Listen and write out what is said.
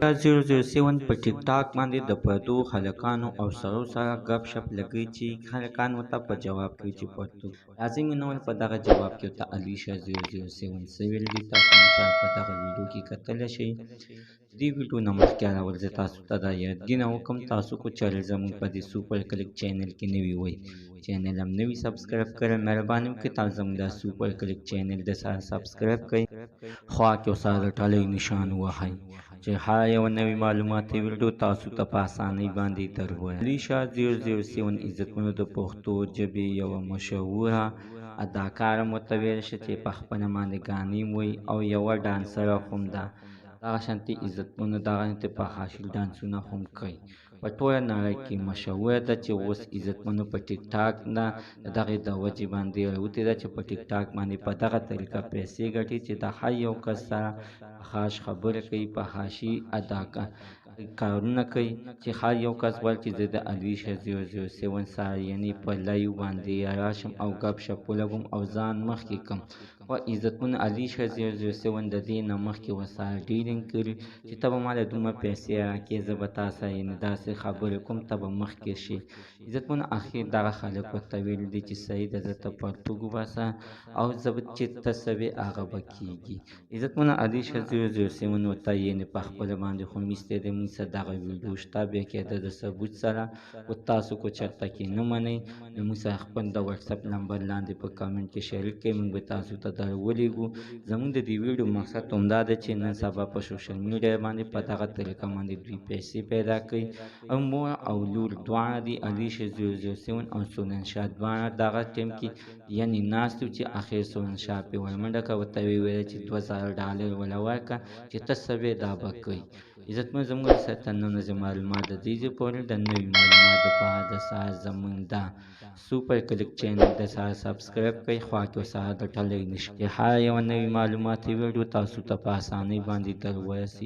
007 په ټیک ټاک باندې د پردو هلکانو او سړو سره ګپ شپ لګوي چې هلکان ورته په جواب کوي چې پښتو لازم نو په دغه جواب کې ورته الیشا 007 سویل دي. تاسو مثال په دغه ویډیو کې کتلی شئ. دې ویډیو نه مخکې راول زه تاسو ته دا یادګینه وکړم، تاسو کو چینل زموږ په دې سوپر کلیک چینل کې نوي وئ، چینل هم نوي سبسکرایب کړئ، مهرباني وکړئ تاسو زموږ دا سوپر کلیک چینل د سره سبسکرایب کړئ، خوا کې سره ټالی نشان وهئ چې هر یو نوی معلوماتي ویډیو تاسو ته په اسانۍ باندې دروي. الیشا 007 عزتمنو د پښتو ژبې یوه مشهوره اداکاره متویل شه چې په خپله باندې ګانې وایي او یوه ډانسره هم ده. دغه شانتې عزتمنو دغه په حاصل ډانسونه هم کوي. په ټوله نړۍ کې مشهوره ده چې اوس عزتمنو په ټیک ټاک نه د دغې د وجې باندې راوتې ده چې په ټیک ټاک باندې په دغه طریقه پیسې ګټي چې د هر یو کس سره خاص خبره کوي، په حاشي کارونه کوي چې هر یو کس وایي چې زه د الیشا 007 سره یعنې په لایو باندې راشم او ګپ شپ ولګوم او ځان مخکې کړم. خو عزتمنو الیشا 007 د دې نه مخکې ورسره ډیلینګ کړي چې ته به ما له دومره پیسې راکړې، زه به تا سره یعنې داسې خبرې کوم، ته به مخکې شي. عزتمنو اخر دغه خلک ورته ویلي دي چې صحیح ده، زه ته پرتوګ وباسه او زه به چې ته څه وې هغه به کېږي. عزتمنو الیشا 007 ورته یعنې په خپله باندې خو میستی دی، موږ سره دغه ویډیو شته، بیا کېده د ثبوت سره، خو تاسو کو چېرته کې نه منئ نو موږ سره خپل د وټساپ نمبر لاندې په کامنټ کې شریک کړئ، موږ به تاسو ته در ولیږو. زموږ د دې ویډیو مقصد همدا ده چې نن سبا په سوشل میډیا باندې په دغه طریقه باندې دوی پیسې پیدا کوي او مور او لور دواړه دي، الیشا 007 او سورنشاه دواړه دغه ټیم کې یعنې ناست وو چې اخر سورنشاه پرې ورمنډه کړه، ورته ویې ویل چې $2000 وله ورکړه چې ته څه وې دا به کوي. عزتمنو زموږ سره تر نن ورځې معلومات د دې پورې د نوي معلومات دپاره د سره زموږ دا سوپر کلیک چینل د سره سبسکرایب کړئ، خوا کې ورسره د ټلی نښه چې هر یوه نوي معلوماتي ویډیو تاسو ته په اسانۍ باندې در ورسي.